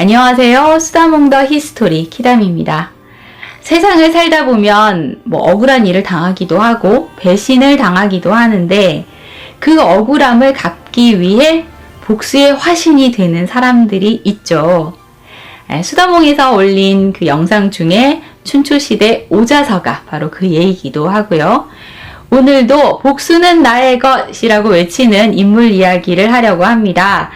안녕하세요. 수다몽 더 히스토리 키담입니다. 세상을 살다 보면 억울한 일을 당하기도 하고 배신을 당하기도 하는데 그 억울함을 갚기 위해 복수의 화신이 되는 사람들이 있죠. 수다몽에서 올린 그 영상 중에 춘추시대 오자서가 바로 그 얘기이기도 하고요. 오늘도 복수는 나의 것이라고 외치는 인물 이야기를 하려고 합니다.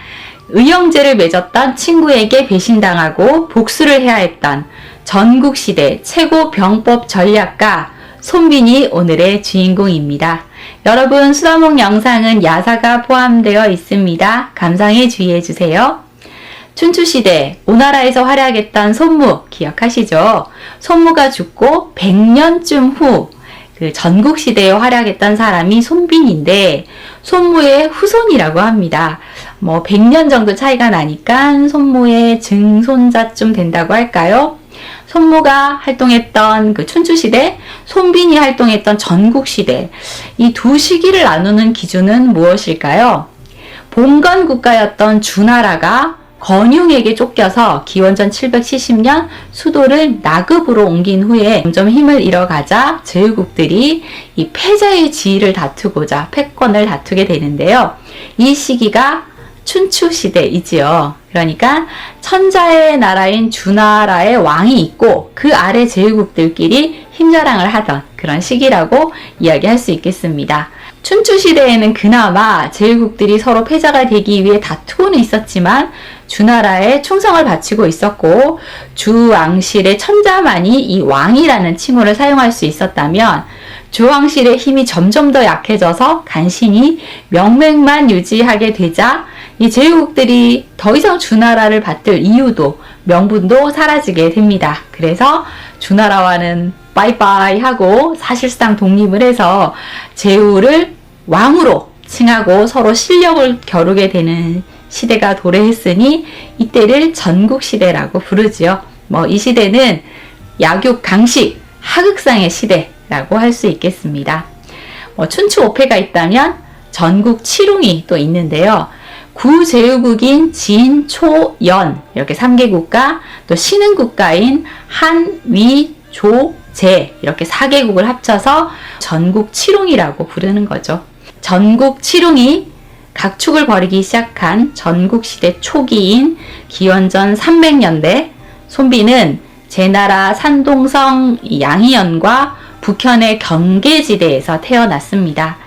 의형제를 맺었던 친구에게 배신당하고 복수를 해야 했던 전국시대 최고 병법 전략가 손빈이 오늘의 주인공입니다. 여러분, 수다몽 영상은 야사가 포함되어 있습니다. 감상에 주의해주세요. 춘추시대 오나라에서 활약했던 손무 기억하시죠? 손무가 죽고 100년쯤 후 그 전국시대에 활약했던 사람이 손빈인데 손무의 후손이라고 합니다. 100년 정도 차이가 나니까 손무의 증손자쯤 된다고 할까요? 손무가 활동했던 그 춘추시대, 손빈이 활동했던 전국시대, 이 두 시기를 나누는 기준은 무엇일까요? 봉건 국가였던 주나라가 건흉에게 쫓겨서 기원전 770년 수도를 나급으로 옮긴 후에 점점 힘을 잃어가자 제후국들이 이 패자의 지위를 다투고자 패권을 다투게 되는데요. 이 시기가 춘추시대이지요. 그러니까 천자의 나라인 주나라의 왕이 있고 그 아래 제후국들끼리 힘자랑을 하던 그런 시기라고 이야기할 수 있겠습니다. 춘추시대에는 그나마 제후국들이 서로 패자가 되기 위해 다투고는 있었지만 주나라에 충성을 바치고 있었고 주왕실의 천자만이 이 왕이라는 칭호를 사용할 수 있었다면 주왕실의 힘이 점점 더 약해져서 간신히 명맥만 유지하게 되자 이 제후국들이 더 이상 주나라를 받들 이유도 명분도 사라지게 됩니다. 그래서 주나라와는 빠이빠이 하고 사실상 독립을 해서 제후를 왕으로 칭하고 서로 실력을 겨루게 되는 시대가 도래했으니 이때를 전국시대라고 부르지요. 이 시대는 약육 강식 하극상의 시대라고 할 수 있겠습니다. 춘추 5패가 있다면 전국 7웅이 또 있는데요. 구제후국인 진, 초, 연 이렇게 3개국과 또 신흥국가인 한, 위, 조, 제 이렇게 4개국을 합쳐서 전국 7웅이라고 부르는 거죠. 전국 7웅이 각축을 벌이기 시작한 전국시대 초기인 기원전 300년대 손빈은 제나라 산동성 양희연과 북현의 경계지대에서 태어났습니다.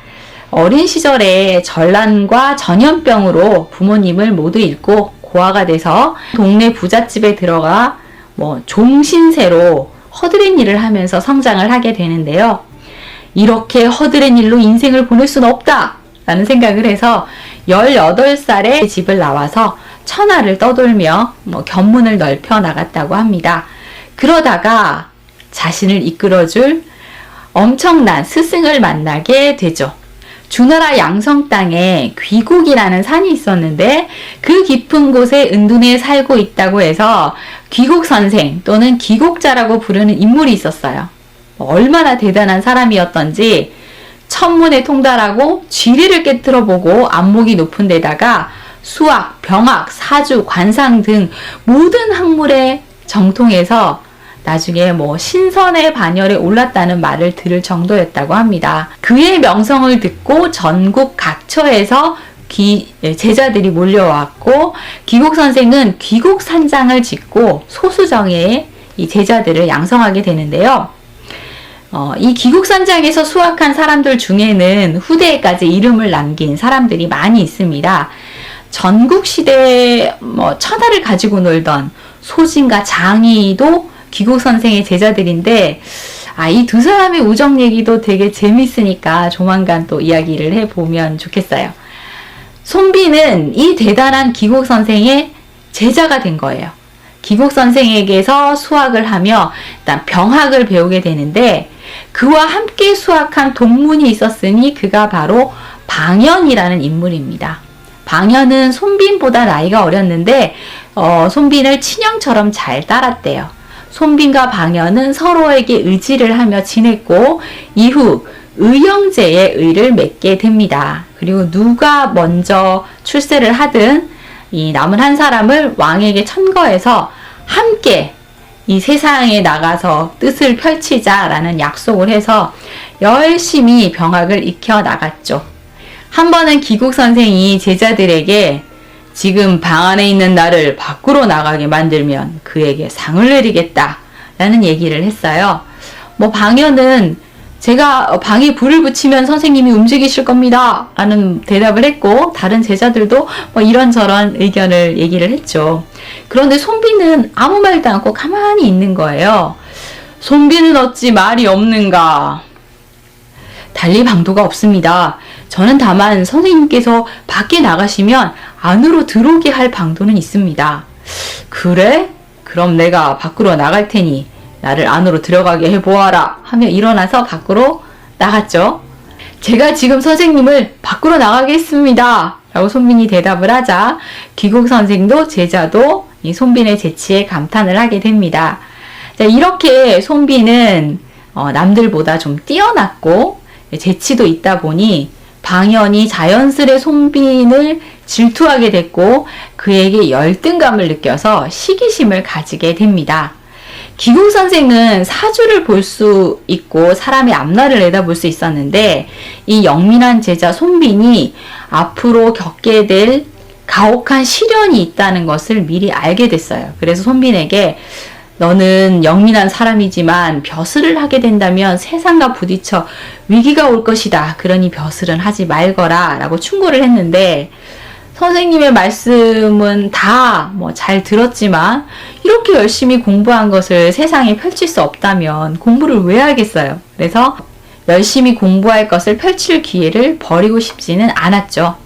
어린 시절에 전란과 전염병으로 부모님을 모두 잃고 고아가 돼서 동네 부잣집에 들어가 종신세로 허드렛 일을 하면서 성장을 하게 되는데요. 이렇게 허드렛 일로 인생을 보낼 수는 없다 라는 생각을 해서 18살에 집을 나와서 천하를 떠돌며 견문을 넓혀 나갔다고 합니다. 그러다가 자신을 이끌어줄 엄청난 스승을 만나게 되죠. 주나라 양성 땅에 귀곡이라는 산이 있었는데 그 깊은 곳에 은둔해 살고 있다고 해서 귀곡선생 또는 귀곡자라고 부르는 인물이 있었어요. 얼마나 대단한 사람이었던지 천문에 통달하고 지리를 깨트려보고 안목이 높은 데다가 수학, 병학, 사주, 관상 등 모든 학문에 정통해서 나중에 신선의 반열에 올랐다는 말을 들을 정도였다고 합니다. 그의 명성을 듣고 전국 각처에서 제자들이 몰려왔고 귀곡 선생은 귀곡 산장을 짓고 소수정예의 이 제자들을 양성하게 되는데요. 이 귀곡 산장에서 수학한 사람들 중에는 후대에까지 이름을 남긴 사람들이 많이 있습니다. 전국시대에 천하를 가지고 놀던 소진과 장이도 귀곡 선생의 제자들인데 이 두 사람의 우정 얘기도 되게 재밌으니까 조만간 또 이야기를 해보면 좋겠어요. 손빈은 이 대단한 귀곡 선생의 제자가 된 거예요. 귀곡 선생에게서 수학을 하며 일단 병학을 배우게 되는데 그와 함께 수학한 동문이 있었으니 그가 바로 방연이라는 인물입니다. 방연은 손빈보다 나이가 어렸는데 손빈을 친형처럼 잘 따랐대요. 손빈과 방연은 서로에게 의지를 하며 지냈고 이후 의형제의 의를 맺게 됩니다. 그리고 누가 먼저 출세를 하든 이 남은 한 사람을 왕에게 천거해서 함께 이 세상에 나가서 뜻을 펼치자라는 약속을 해서 열심히 병학을 익혀 나갔죠. 한 번은 기국 선생이 제자들에게 지금 방 안에 있는 나를 밖으로 나가게 만들면 그에게 상을 내리겠다 라는 얘기를 했어요. 방연은 제가 방에 불을 붙이면 선생님이 움직이실 겁니다 라는 대답을 했고, 다른 제자들도 이런저런 의견을 얘기를 했죠. 그런데 손비는 아무 말도 않고 가만히 있는 거예요. 손비는 어찌 말이 없는가? 달리 방도가 없습니다. 저는 다만 선생님께서 밖에 나가시면 안으로 들어오게 할 방도는 있습니다. 그래? 그럼 내가 밖으로 나갈 테니 나를 안으로 들어가게 해보아라 하며 일어나서 밖으로 나갔죠. 제가 지금 선생님을 밖으로 나가게 했습니다 라고 손빈이 대답을 하자 귀국 선생도 제자도 이 손빈의 재치에 감탄을 하게 됩니다. 자, 이렇게 손빈은 남들보다 좀 뛰어났고 재치도 있다 보니 방연이 자연스레 손빈을 질투하게 됐고 그에게 열등감을 느껴서 시기심을 가지게 됩니다. 기국 선생은 사주를 볼 수 있고 사람의 앞날을 내다볼 수 있었는데 이 영민한 제자 손빈이 앞으로 겪게 될 가혹한 시련이 있다는 것을 미리 알게 됐어요. 그래서 손빈에게 너는 영민한 사람이지만 벼슬을 하게 된다면 세상과 부딪혀 위기가 올 것이다. 그러니 벼슬은 하지 말거라 라고 충고를 했는데 선생님의 말씀은 다 잘 들었지만 이렇게 열심히 공부한 것을 세상에 펼칠 수 없다면 공부를 왜 하겠어요? 그래서 열심히 공부할 것을 펼칠 기회를 버리고 싶지는 않았죠.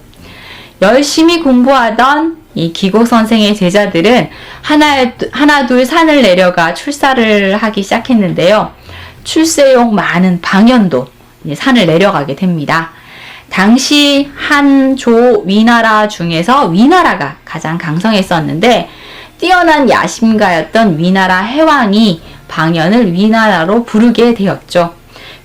열심히 공부하던 이 기국 선생의 제자들은 하나 둘 산을 내려가 출사를 하기 시작했는데요. 출세용 많은 방연도 산을 내려가게 됩니다. 당시 한, 조, 위나라 중에서 위나라가 가장 강성했었는데 뛰어난 야심가였던 위나라 해왕이 방연을 위나라로 부르게 되었죠.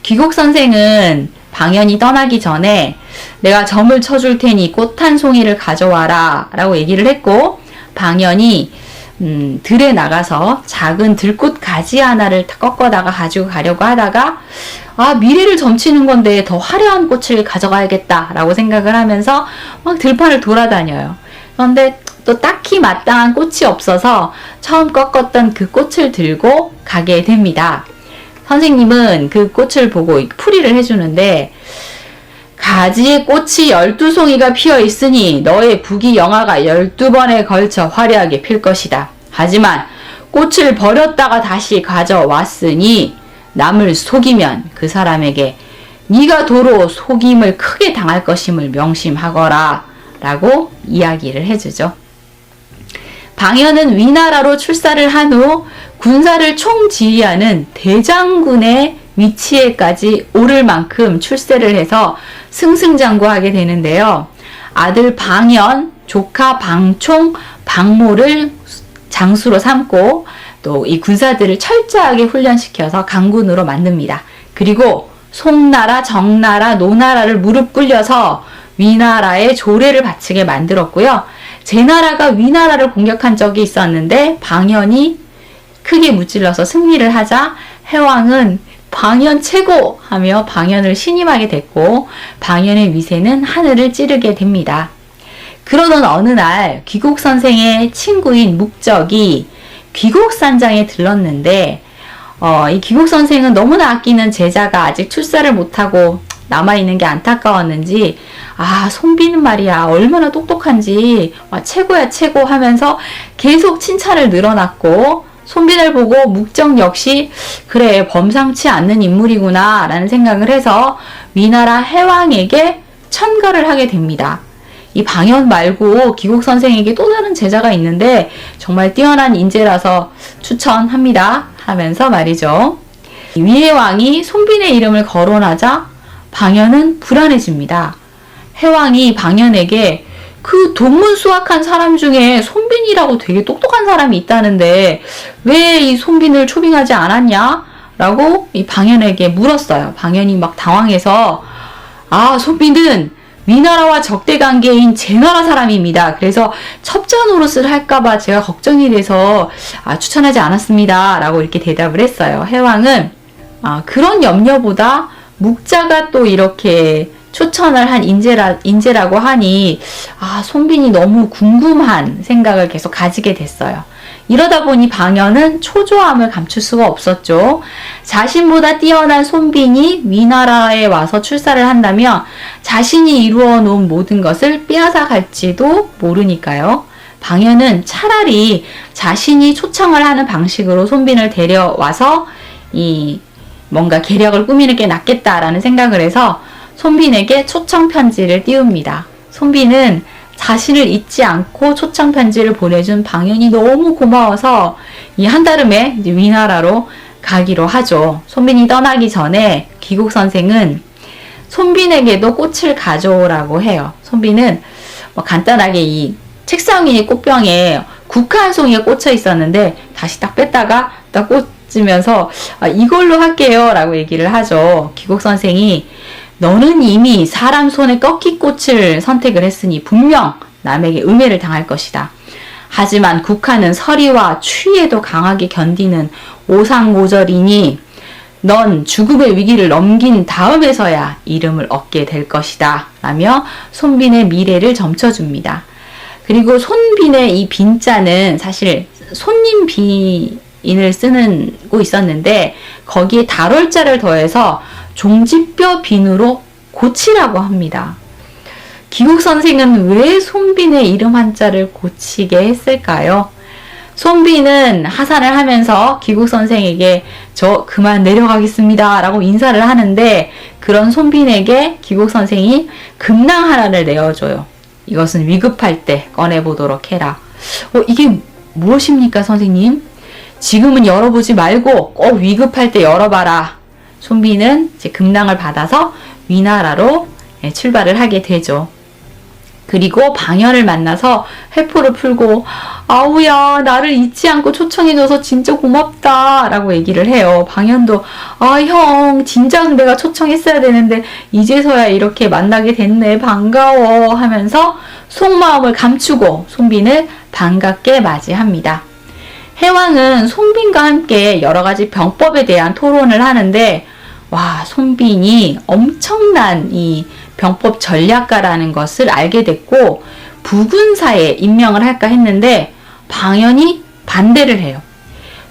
귀국 선생은 방연이 떠나기 전에 내가 점을 쳐줄 테니 꽃 한 송이를 가져와라 라고 얘기를 했고 방연이 들에 나가서 작은 들꽃 가지 하나를 꺾어다가 가지고 가려고 하다가 미래를 점치는 건데 더 화려한 꽃을 가져가야겠다 라고 생각을 하면서 막 들판을 돌아다녀요. 그런데 또 딱히 마땅한 꽃이 없어서 처음 꺾었던 그 꽃을 들고 가게 됩니다. 선생님은 그 꽃을 보고 풀이를 해주는데 가지에 꽃이 12송이가 피어 있으니 너의 부귀영화가 12번에 걸쳐 화려하게 필 것이다. 하지만 꽃을 버렸다가 다시 가져왔으니 남을 속이면 그 사람에게 네가 도로 속임을 크게 당할 것임을 명심하거라 라고 이야기를 해주죠. 방연은 위나라로 출사를 한 후 군사를 총지휘하는 대장군의 위치에까지 오를 만큼 출세를 해서 승승장구하게 되는데요. 아들 방연, 조카 방총, 방모를 장수로 삼고 또 이 군사들을 철저하게 훈련시켜서 강군으로 만듭니다. 그리고 송나라, 정나라, 노나라를 무릎 꿇려서 위나라에 조례를 바치게 만들었고요. 제나라가 위나라를 공격한 적이 있었는데 방연이 크게 무찔러서 승리를 하자 해왕은 방연 최고 하며 방연을 신임하게 됐고 방연의 위세는 하늘을 찌르게 됩니다. 그러던 어느 날 귀국 선생의 친구인 묵적이 귀국산장에 들렀는데 이 귀국 선생은 너무나 아끼는 제자가 아직 출사를 못하고 남아있는 게 안타까웠는지 손비는 말이야 얼마나 똑똑한지 최고야 최고 하면서 계속 칭찬을 늘어놨고 손빈을 보고 묵적 역시 그래 범상치 않는 인물이구나 라는 생각을 해서 위나라 해왕에게 천거를 하게 됩니다. 이 방연 말고 귀국 선생에게 또 다른 제자가 있는데 정말 뛰어난 인재라서 추천합니다 하면서 말이죠. 위해왕이 손빈의 이름을 거론하자 방연은 불안해집니다. 해왕이 방연에게 그 동문수학한 사람 중에 손빈이라고 되게 똑똑한 사람이 있다는데 왜 이 손빈을 초빙하지 않았냐? 라고 이 방연에게 물었어요. 방연이 막 당황해서 손빈은 위나라와 적대 관계인 제나라 사람입니다. 그래서 첩자 노릇을 할까봐 제가 걱정이 돼서 추천하지 않았습니다. 라고 이렇게 대답을 했어요. 해왕은 그런 염려보다 묵자가 또 이렇게 추천을 한 인재라고 하니 손빈이 너무 궁금한 생각을 계속 가지게 됐어요. 이러다 보니 방연은 초조함을 감출 수가 없었죠. 자신보다 뛰어난 손빈이 위나라에 와서 출사를 한다면 자신이 이루어 놓은 모든 것을 빼앗아 갈지도 모르니까요. 방연은 차라리 자신이 초청을 하는 방식으로 손빈을 데려와서 뭔가 계략을 꾸미는 게 낫겠다라는 생각을 해서 손빈에게 초청 편지를 띄웁니다. 손빈은 자신을 잊지 않고 초청 편지를 보내준 방연이 너무 고마워서 이 한달음에 이제 위나라로 가기로 하죠. 손빈이 떠나기 전에 귀국 선생은 손빈에게도 꽃을 가져오라고 해요. 손빈은 간단하게 이 책상 위에 꽃병에 국화 한 송이가 꽂혀 있었는데 다시 딱 뺐다가 딱 꽂으면서 이걸로 할게요 라고 얘기를 하죠. 귀국 선생이 너는 이미 사람 손에 꺾이꽃을 선택을 했으니 분명 남에게 음해를 당할 것이다. 하지만 국화는 서리와 추위에도 강하게 견디는 오상오절이니 넌 죽음의 위기를 넘긴 다음에서야 이름을 얻게 될 것이다. 라며 손빈의 미래를 점쳐줍니다. 그리고 손빈의 이 빈자는 사실 손님 빈을 쓰고 있었는데 거기에 달월자를 더해서 종지뼈 빈으로 고치라고 합니다. 귀국 선생은 왜 손빈의 이름 한자를 고치게 했을까요? 손빈은 하산을 하면서 귀국 선생에게 저 그만 내려가겠습니다 라고 인사를 하는데 그런 손빈에게 귀국 선생이 금낭 하나를 내어줘요. 이것은 위급할 때 꺼내보도록 해라. 이게 무엇입니까 선생님? 지금은 열어보지 말고 꼭 위급할 때 열어봐라. 손빈은 이제 금낭을 받아서 위나라로 출발을 하게 되죠. 그리고 방연을 만나서 회포를 풀고 아우야 나를 잊지 않고 초청해줘서 진짜 고맙다 라고 얘기를 해요. 방연도 형 진작 내가 초청했어야 되는데 이제서야 이렇게 만나게 됐네 반가워 하면서 속마음을 감추고 손빈을 반갑게 맞이합니다. 해왕은 손빈과 함께 여러 가지 병법에 대한 토론을 하는데 손빈이 엄청난 이 병법 전략가라는 것을 알게 됐고 부군사에 임명을 할까 했는데 방연이 반대를 해요.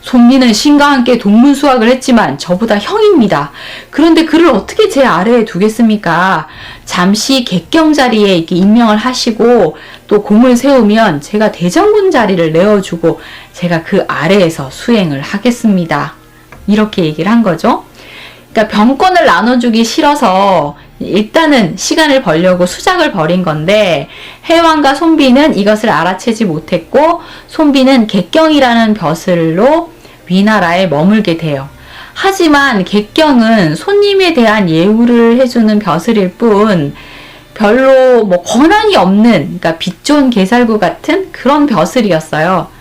손빈은 신과 함께 동문수학을 했지만 저보다 형입니다. 그런데 그를 어떻게 제 아래에 두겠습니까? 잠시 객경 자리에 이렇게 임명을 하시고 또 공을 세우면 제가 대장군 자리를 내어주고 제가 그 아래에서 수행을 하겠습니다. 이렇게 얘기를 한 거죠. 그러니까 병권을 나눠주기 싫어서 일단은 시간을 벌려고 수작을 벌인 건데 해왕과 손빈은 이것을 알아채지 못했고 손빈은 객경이라는 벼슬로 위나라에 머물게 돼요. 하지만 객경은 손님에 대한 예우를 해주는 벼슬일 뿐 별로 권한이 없는 그러니까 빚 좋은 개살구 같은 그런 벼슬이었어요.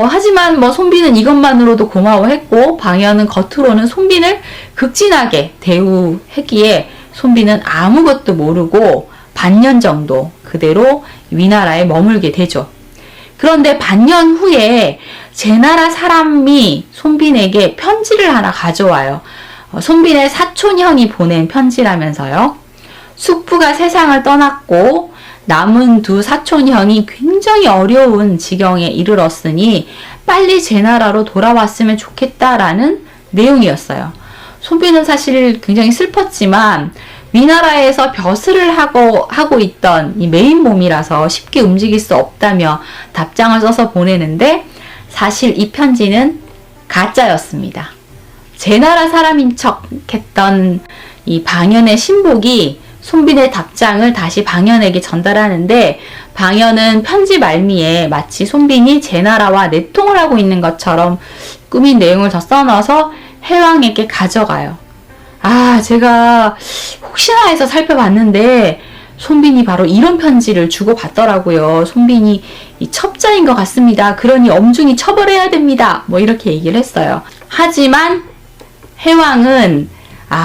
하지만 손빈은 이것만으로도 고마워했고 방연은 겉으로는 손빈을 극진하게 대우했기에 손빈은 아무것도 모르고 반년 정도 그대로 위나라에 머물게 되죠. 그런데 반년 후에 제나라 사람이 손빈에게 편지를 하나 가져와요. 손빈의 사촌형이 보낸 편지라면서요. 숙부가 세상을 떠났고 남은 두 사촌형이 굉장히 어려운 지경에 이르렀으니 빨리 제나라로 돌아왔으면 좋겠다라는 내용이었어요. 손빈은 사실 굉장히 슬펐지만 위나라에서 벼슬을 하고 있던 이 메인 몸이라서 쉽게 움직일 수 없다며 답장을 써서 보내는데 사실 이 편지는 가짜였습니다. 제나라 사람인 척 했던 이 방연의 신복이 손빈의 답장을 다시 방연에게 전달하는데 방연은 편지 말미에 마치 손빈이 제나라와 내통을 하고 있는 것처럼 꾸민 내용을 더 써넣어서 해왕에게 가져가요. 제가 혹시나 해서 살펴봤는데 손빈이 바로 이런 편지를 주고받더라고요. 손빈이 이 첩자인 것 같습니다. 그러니 엄중히 처벌해야 됩니다. 이렇게 얘기를 했어요. 하지만 해왕은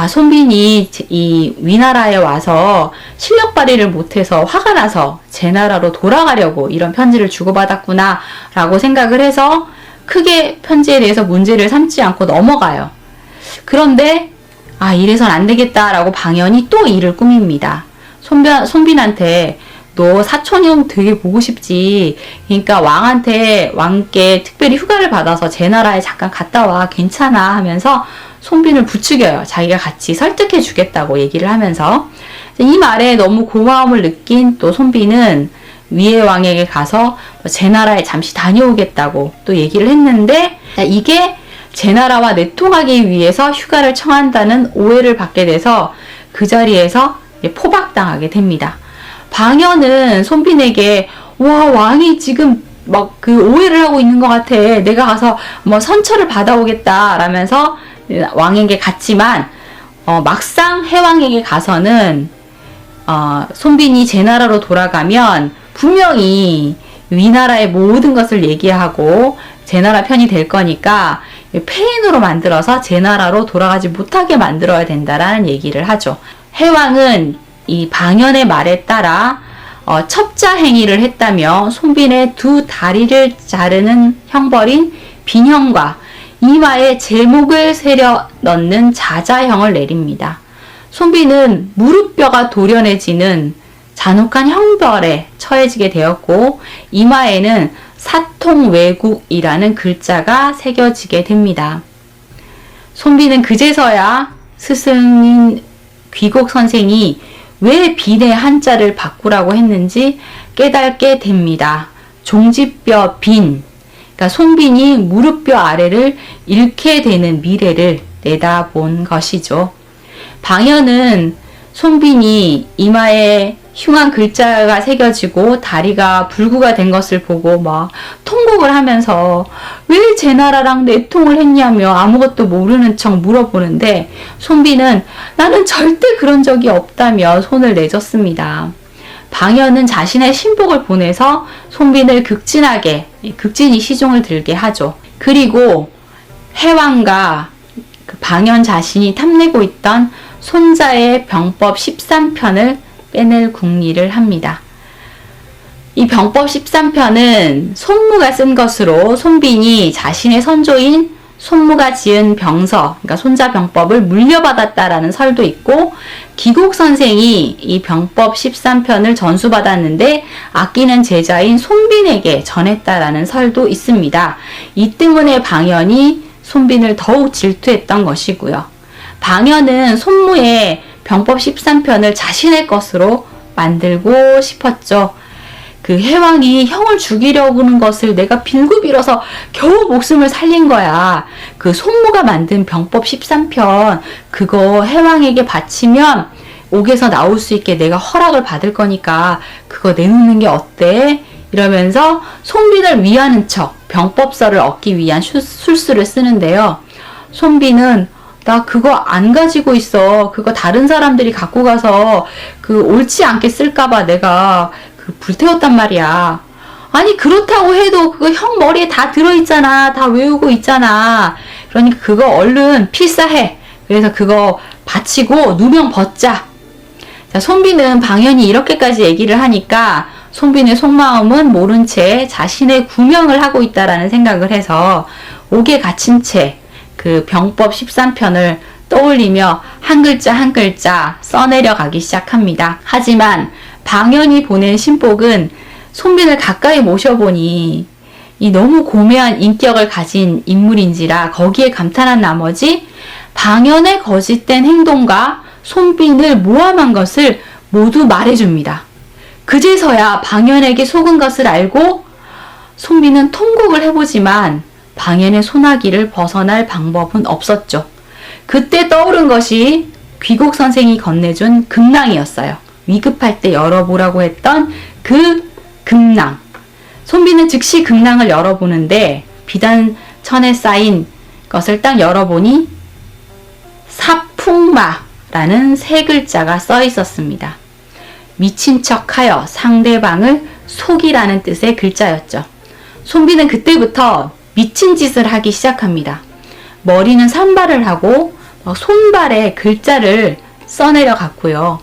손빈이 이 위나라에 와서 실력 발휘를 못해서 화가 나서 제 나라로 돌아가려고 이런 편지를 주고받았구나 라고 생각을 해서 크게 편지에 대해서 문제를 삼지 않고 넘어가요. 그런데 이래선 안 되겠다라고 방연이 또 일을 꾸밉니다. 손빈한테 너 사촌 형 되게 보고 싶지. 그러니까 왕께 특별히 휴가를 받아서 제 나라에 잠깐 갔다 와. 괜찮아 하면서 손빈을 부추겨요. 자기가 같이 설득해 주겠다고 얘기를 하면서. 이 말에 너무 고마움을 느낀 또 손빈은 위의 왕에게 가서 제 나라에 잠시 다녀오겠다고 또 얘기를 했는데, 이게 제 나라와 내통하기 위해서 휴가를 청한다는 오해를 받게 돼서 그 자리에서 포박당하게 됩니다. 방연은 손빈에게 왕이 지금 막 그 오해를 하고 있는 것 같아. 내가 가서 선처를 받아오겠다 라면서 왕에게 갔지만 막상 해왕에게 가서는 손빈이 제 나라로 돌아가면 분명히 위나라의 모든 것을 얘기하고 제 나라 편이 될 거니까 폐인으로 만들어서 제 나라로 돌아가지 못하게 만들어야 된다라는 얘기를 하죠. 해왕은 이 방연의 말에 따라 첩자 행위를 했다며 손빈의 두 다리를 자르는 형벌인 빈형과 이마에 제목을 새려 넣는 자자형을 내립니다. 손빈은 무릎뼈가 도련해지는 잔혹한 형벌에 처해지게 되었고, 이마에는 사통외국이라는 글자가 새겨지게 됩니다. 손빈은 그제서야 스승인 귀곡 선생이 왜 빈의 한자를 바꾸라고 했는지 깨닫게 됩니다. 종지뼈 빈, 그러니까 손빈이 무릎뼈 아래를 잃게 되는 미래를 내다본 것이죠. 방연은 손빈이 이마에 흉한 글자가 새겨지고 다리가 불구가 된 것을 보고 막 통곡을 하면서 왜 제 나라랑 내통을 했냐며 아무것도 모르는 척 물어보는데, 손빈은 나는 절대 그런 적이 없다며 손을 내줬습니다. 방연은 자신의 신복을 보내서 손빈을 극진히 시중을 들게 하죠. 그리고 해왕과 방연 자신이 탐내고 있던 손자의 병법 13편을 빼낼 궁리를 합니다. 이 병법 13편은 손무가 쓴 것으로 손빈이 자신의 선조인 손무가 지은 병서, 그러니까 손자 병법을 물려받았다라는 설도 있고, 기곡 선생이 이 병법 13편을 전수받았는데 아끼는 제자인 손빈에게 전했다라는 설도 있습니다. 이 때문에 방연이 손빈을 더욱 질투했던 것이고요. 방연은 손무의 병법 13편을 자신의 것으로 만들고 싶었죠. 그 해왕이 형을 죽이려고 하는 것을 내가 빌고 빌어서 겨우 목숨을 살린 거야. 그 손무가 만든 병법 13편 그거 해왕에게 바치면 옥에서 나올 수 있게 내가 허락을 받을 거니까 그거 내놓는 게 어때? 이러면서 손빈을 위하는 척 병법서를 얻기 위한 술수를 쓰는데요. 손빈은 나 그거 안 가지고 있어. 그거 다른 사람들이 갖고 가서 그 옳지 않게 쓸까봐 내가 불태웠단 말이야. 아니 그렇다고 해도 그거 형 머리에 다 들어있잖아. 다 외우고 있잖아. 그러니까 그거 얼른 필사해. 그래서 그거 바치고 누명 벗자. 자, 손빈은 방연이 이렇게까지 얘기를 하니까 손빈의 속마음은 모른 채 자신의 구명을 하고 있다라는 생각을 해서 옥에 갇힌 채 그 병법 13편을 떠올리며 한 글자 한 글자 써내려 가기 시작합니다. 하지만 방연이 보낸 신복은 손빈을 가까이 모셔보니 이 너무 고매한 인격을 가진 인물인지라 거기에 감탄한 나머지 방연의 거짓된 행동과 손빈을 모함한 것을 모두 말해줍니다. 그제서야 방연에게 속은 것을 알고 손빈은 통곡을 해보지만 방연의 소나기를 벗어날 방법은 없었죠. 그때 떠오른 것이 귀곡 선생이 건네준 금낭이었어요. 위급할 때 열어보라고 했던 그 금낭. 손빈은 즉시 금낭을 열어보는데 비단천에 쌓인 것을 딱 열어보니 사풍마라는 세 글자가 써 있었습니다. 미친 척하여 상대방을 속이라는 뜻의 글자였죠. 손빈은 그때부터 미친 짓을 하기 시작합니다. 머리는 산발을 하고 손발에 글자를 써내려 갔고요.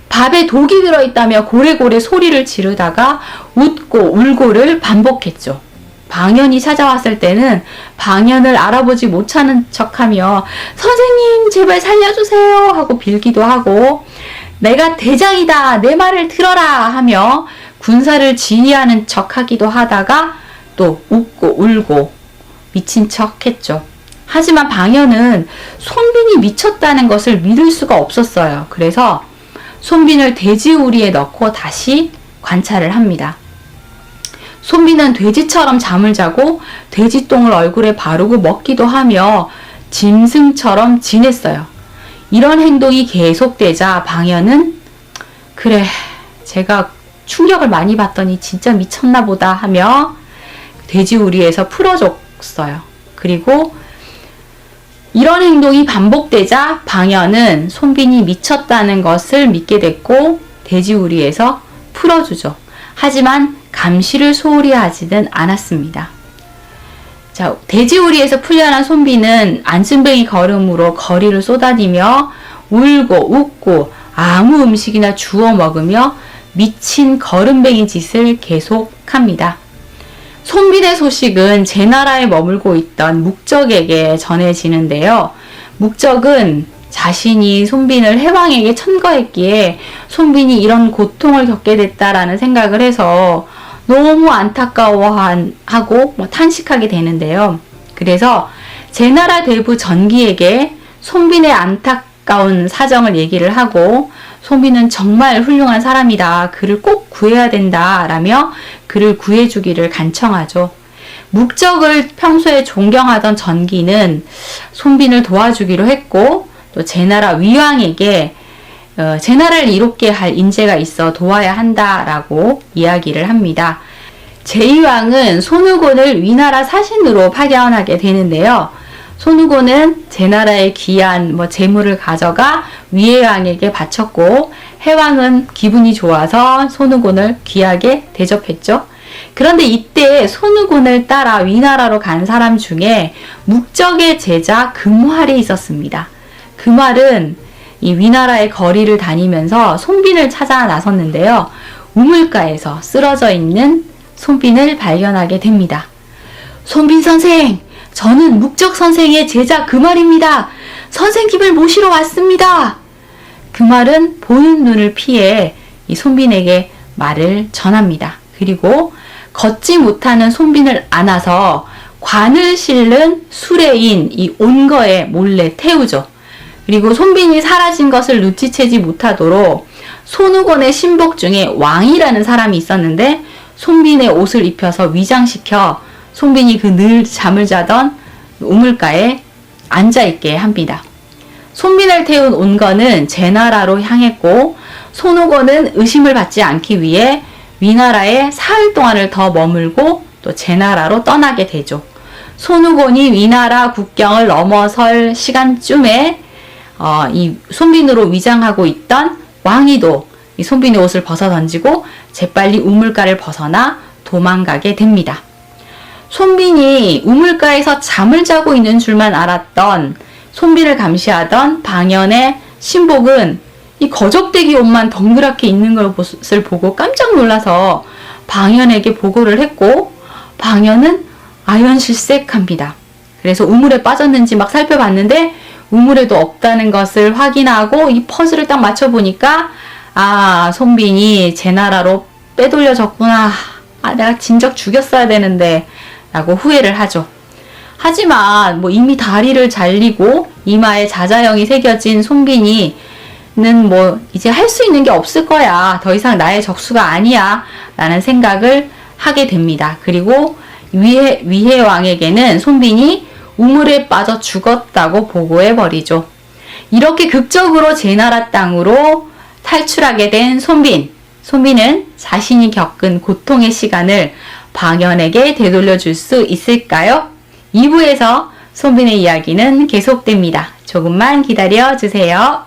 밥에 독이 들어있다며 고래고래 소리를 지르다가 웃고 울고를 반복했죠. 방연이 찾아왔을 때는 방연을 알아보지 못하는 척하며 선생님 제발 살려주세요 하고 빌기도 하고 내가 대장이다 내 말을 들어라 하며 군사를 지휘하는 척하기도 하다가 또 웃고 울고 미친 척했죠. 하지만 방연은 손빈이 미쳤다는 것을 믿을 수가 없었어요. 그래서 손빈을 돼지우리에 넣고 다시 관찰을 합니다. 손빈은 돼지처럼 잠을 자고 돼지똥을 얼굴에 바르고 먹기도 하며 짐승처럼 지냈어요. 이런 행동이 계속되자 방연은 그래 제가 충격을 많이 받더니 진짜 미쳤나 보다 하며 돼지우리에서 풀어줬어요. 그리고 이런 행동이 반복되자 방연은 손빈이 미쳤다는 것을 믿게 됐고 돼지우리에서 풀어주죠. 하지만 감시를 소홀히 하지는 않았습니다. 자, 돼지우리에서 풀려난 손빈은 안순뱅이 걸음으로 거리를 쏟아지며 울고 웃고 아무 음식이나 주워 먹으며 미친 거름뱅이 짓을 계속합니다. 손빈의 소식은 제나라에 머물고 있던 묵적에게 전해지는데요. 묵적은 자신이 손빈을 해왕에게 천거했기에 손빈이 이런 고통을 겪게 됐다라는 생각을 해서 너무 안타까워하고 탄식하게 되는데요. 그래서 제나라 대부 전기에게 손빈의 안타까운 사정을 얘기를 하고 손빈은 정말 훌륭한 사람이다. 그를 꼭 구해야 된다. 라며 그를 구해주기를 간청하죠. 묵적을 평소에 존경하던 전기는 손빈을 도와주기로 했고 또 제나라 위왕에게 제나라를 이롭게 할 인재가 있어 도와야 한다라고 이야기를 합니다. 제2왕은 손우곤을 위나라 사신으로 파견하게 되는데요. 손우곤은 제나라의 귀한 재물을 가져가 위해왕에게 바쳤고 해왕은 기분이 좋아서 손우곤을 귀하게 대접했죠. 그런데 이때 손우곤을 따라 위나라로 간 사람 중에 묵적의 제자 금활이 있었습니다. 금활은 이 위나라의 거리를 다니면서 손빈을 찾아 나섰는데요. 우물가에서 쓰러져 있는 손빈을 발견하게 됩니다. 손빈 선생! 저는 묵적 선생의 제자 금활입니다. 선생님을 모시러 왔습니다. 금활은 보는 눈을 피해 이 손빈에게 말을 전합니다. 그리고 걷지 못하는 손빈을 안아서 관을 실는 수레인 이 온거에 몰래 태우죠. 그리고 손빈이 사라진 것을 눈치채지 못하도록 손우곤의 신복 중에 왕이라는 사람이 있었는데 손빈의 옷을 입혀서 위장시켜 손빈이 그 늘 잠을 자던 우물가에 앉아있게 합니다. 손빈을 태운 온거는 제나라로 향했고 손우곤은 의심을 받지 않기 위해 위나라에 사흘 동안을 더 머물고 또 제나라로 떠나게 되죠. 손우곤이 위나라 국경을 넘어설 시간쯤에 이 손빈으로 위장하고 있던 왕이도 이 손빈의 옷을 벗어 던지고 재빨리 우물가를 벗어나 도망가게 됩니다. 손빈이 우물가에서 잠을 자고 있는 줄만 알았던 손빈을 감시하던 방연의 신복은 이 거적대기 옷만 덩그랗게 있는 것을 보고 깜짝 놀라서 방연에게 보고를 했고 방연은 아연실색합니다. 그래서 우물에 빠졌는지 막 살펴봤는데 우물에도 없다는 것을 확인하고 이 퍼즐을 딱 맞춰보니까 손빈이 제나라로 빼돌려졌구나. 내가 진작 죽였어야 되는데 라고 후회를 하죠. 하지만 이미 다리를 잘리고 이마에 자자형이 새겨진 손빈이는 이제 할 수 있는 게 없을 거야. 더 이상 나의 적수가 아니야. 라는 생각을 하게 됩니다. 그리고 위해왕에게는 손빈이 우물에 빠져 죽었다고 보고해버리죠. 이렇게 극적으로 제나라 땅으로 탈출하게 된 손빈은 자신이 겪은 고통의 시간을 방연에게 되돌려줄 수 있을까요? 2부에서 손빈의 이야기는 계속됩니다. 조금만 기다려 주세요.